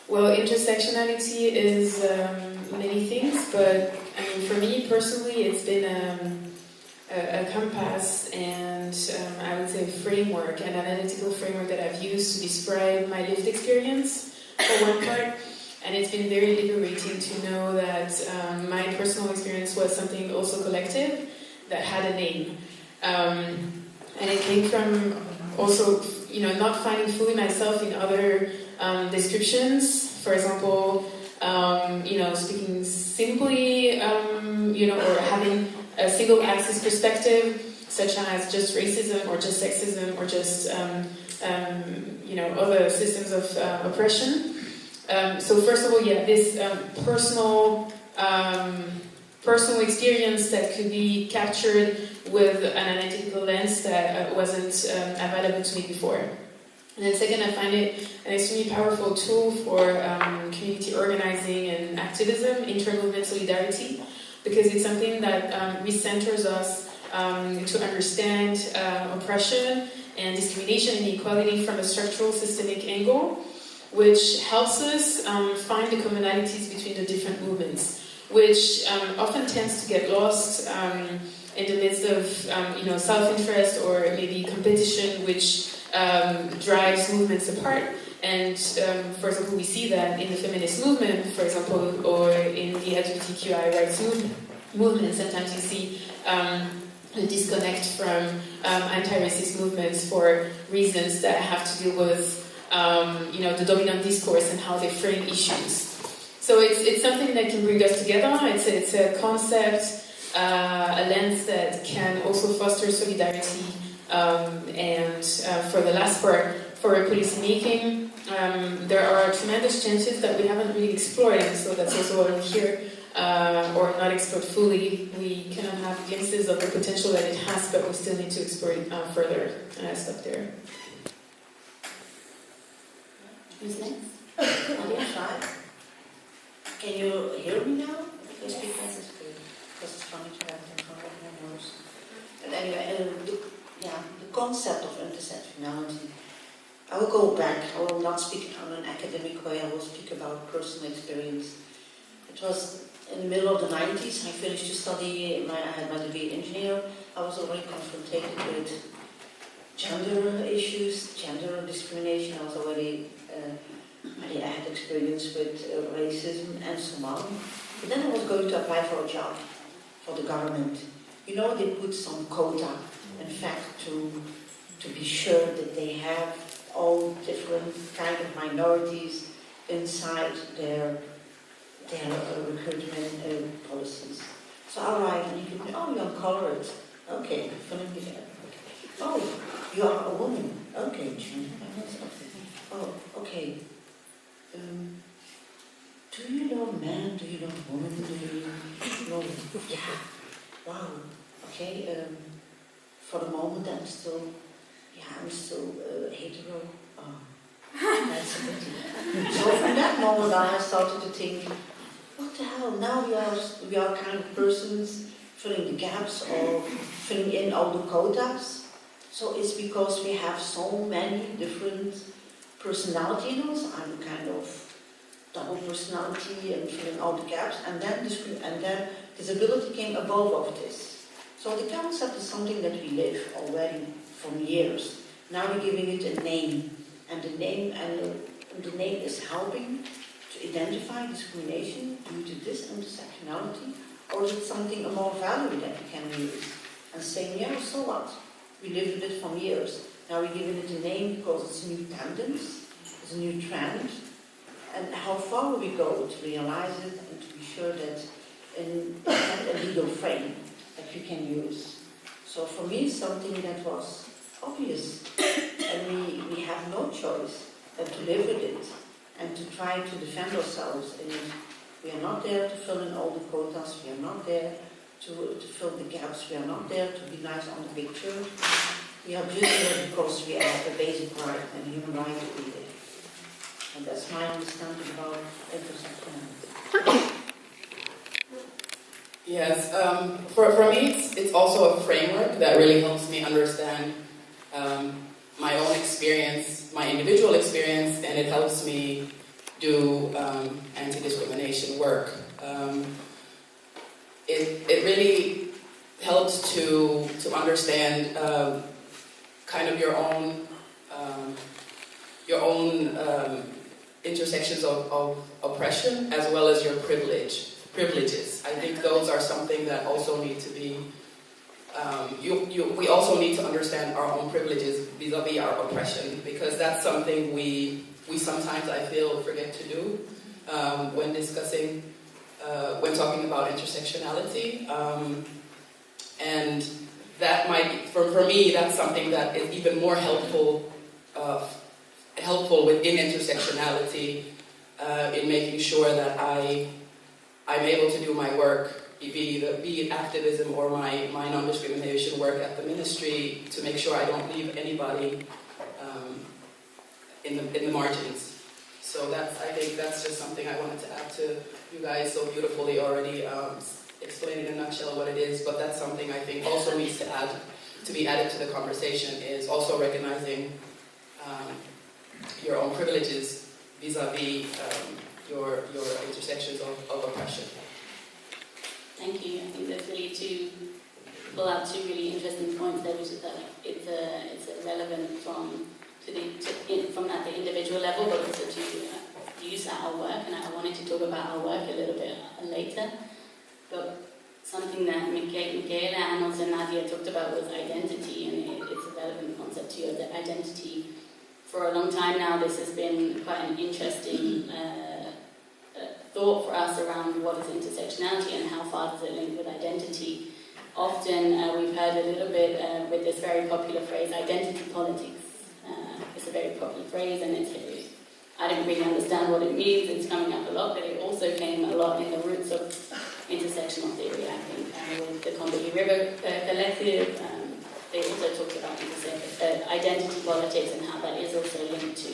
Well, intersectionality is many things, but I mean, for me personally, it's been a compass and I would say a framework, an analytical framework that I've used to describe my lived experience for one part. And it's been very liberating to know that my personal experience was something also collective that had a name. And it came from also, not finding fully myself in other descriptions. For example, speaking simply, or having a single axis perspective, such as just racism or just sexism or just, other systems of oppression. So first of all, this personal experience that could be captured with an analytical lens that wasn't available to me before. And then second, I find it an extremely powerful tool for community organizing and activism, inter-movement solidarity, because it's something that recenters us to understand oppression and discrimination and inequality from a structural systemic angle, which helps us find the commonalities between the different movements, which often tends to get lost in the midst of self-interest or maybe competition, which drives movements apart. And for example, we see that in the feminist movement, for example, or in the LGBTQI rights movement. Sometimes you see a disconnect from anti-racist movements for reasons that have to do with the dominant discourse and how they frame issues. So it's something that can bring us together. It's a concept, a lens that can also foster solidarity. And for the last part, for policy making, there are tremendous chances that we haven't really explored, and so that's also why we're here, or not explored fully. We cannot have glimpses of the potential that it has, but we still need to explore it further. And I stop there. Who's next? Nadia. Can you hear me now? Because it's funny to have it in front of my nose. But anyway, the concept of intersectionality. I will go back. I will not speak on an academic way. I will speak about personal experience. It was in the middle of the 90s. I finished to study. I had my degree in engineer. I was already confronted with gender issues, gender discrimination. I was already I had experience with racism and so on. But then I was going to apply for a job for the government. They put some quota, in fact, to be sure that they have all different kind of minorities inside their recruitment policies. So I arrived and you could, you're colored. Okay, oh, you are a woman. Okay, oh, okay. Do you love men? Do you love women? Do you love... Yeah. Wow. Okay. For the moment, I'm still hetero. Oh, that's a pity. So from that moment on, I started to think, what the hell? Now we are kind of persons filling the gaps or filling in all the quotas. So it's because we have so many different personality in us. I'm kind of double personality and filling all the gaps, and then disability came above of this. So the concept is something that we live already from years. Now we're giving it a name, and the name is helping to identify discrimination due to this intersectionality, or is it something, a more value that we can use and saying, yeah, so what? We lived with it from years. Now we're giving it a name because it's a new tendance, it's a new trend, and how far will we go to realize it and to be sure that it's not a legal frame that we can use. So for me, it's something that was obvious, and we have no choice than to live with it and to try to defend ourselves in it. We are not there to fill in all the quotas, we are not there to fill the gaps, we are not there to be nice on the picture. We are just there because we have a basic right and human right to be there. And that's my understanding about intersectionality. Yes, for me it's also a framework that really helps me understand my own experience my individual experience, and it helps me do anti-discrimination work. It really helps to understand kind of your own intersections of oppression as well as your privileges. I think those are something that also need to be. We also need to understand our own privileges vis-a-vis our oppression, because that's something we sometimes, I feel, forget to do when discussing, when talking about intersectionality. And that might, for me, that's something that is even more helpful within intersectionality in making sure that I'm able to do my work, be it activism or my non-discrimination work at the ministry, to make sure I don't leave anybody in the margins. So I think that's just something I wanted to add to you guys so beautifully already explain in a nutshell what it is, but that's something I think also needs to be added to the conversation, is also recognizing your own privileges vis-a-vis your intersections of oppression. Thank you. I think there's really pull out two really interesting points there, which is that it's relevant from at the individual level, but also to use our work. And I wanted to talk about our work a little bit later. But something that Michaela and also Nadia talked about was identity, and it's a relevant concept to your identity. For a long time now, this has been quite an interesting thought for us around what is intersectionality and how far does it link with identity. Often we've heard a little bit with this very popular phrase, identity politics. It's a very popular phrase, and I don't really understand what it means. It's coming up a lot, but it also came a lot in the roots of intersectional theory, I think, with the Combahee River Collective. They also talked about identity politics and how that is also linked to